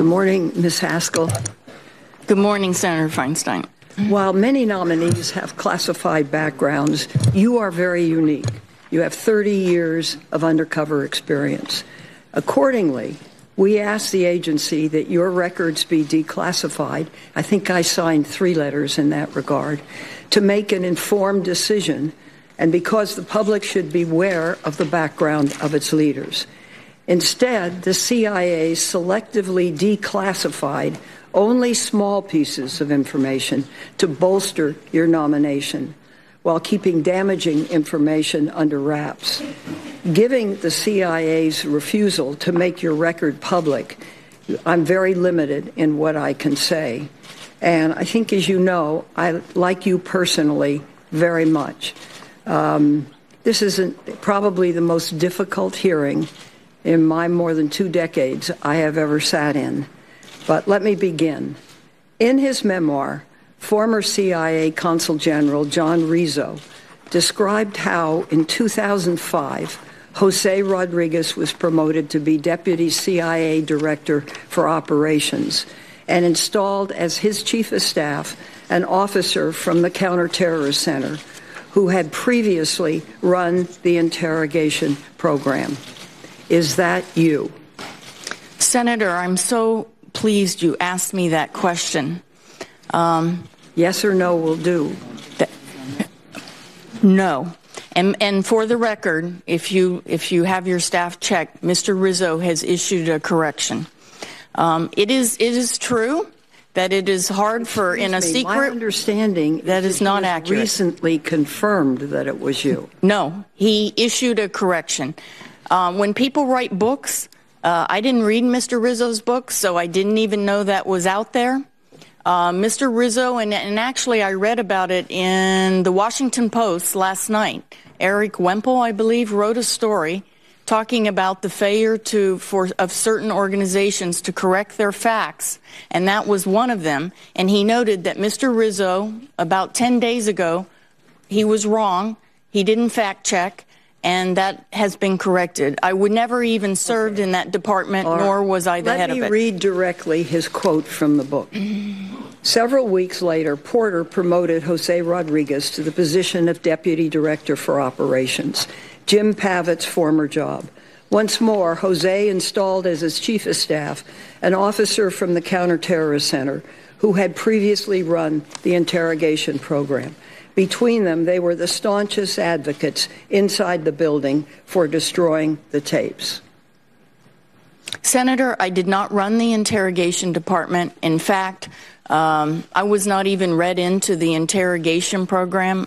Good morning, Ms. Haskell. Good morning, Senator Feinstein. While many nominees have classified backgrounds, you are very unique. You have 30 years of undercover experience. Accordingly, we ask the agency that your records be declassified. I think I signed 3 letters in that regard, to make an informed decision, and because the public should be aware of the background of its leaders. Instead, the CIA selectively declassified only small pieces of information to bolster your nomination, while keeping damaging information under wraps. Giving the CIA's refusal to make your record public, I'm very limited in what I can say. And I think, as you know, I like you personally very much. This is probably the most difficult hearing in my more than 2 decades I have ever sat in. But let me begin. In his memoir, former CIA Consul General John Rizzo described how in 2005, Jose Rodriguez was promoted to be Deputy CIA Director for Operations and installed as his Chief of Staff an officer from the Counterterrorist Center who had previously run the interrogation program. Is that you? Senator, I'm so pleased you asked me that question. Yes or no will do. No. And for the record, if you have your staff check, Mr. Rizzo has issued a correction. It is true that it is hard for in a secret. My understanding that is not accurate. Recently confirmed that it was you. No, he issued a correction. When people write books, I didn't read Mr. Rizzo's book, so I didn't even know that was out there. Mr. Rizzo, and actually I read about it in the Washington Post last night. Eric Wemple, I believe, wrote a story talking about the failure of certain organizations to correct their facts, and that was one of them. And he noted that Mr. Rizzo, about 10 days ago, he was wrong. He didn't fact check. And that has been corrected. I would never even served in that department, nor was I the head of it. Let me read directly his quote from the book. Several weeks later, Porter promoted Jose Rodriguez to the position of Deputy Director for Operations, Jim Pavitt's former job. Once more, Jose installed as his Chief of Staff an officer from the Counterterrorist Center who had previously run the interrogation program. Between them, they were the staunchest advocates inside the building for destroying the tapes. Senator, I did not run the interrogation department. In fact, I was not even read into the interrogation program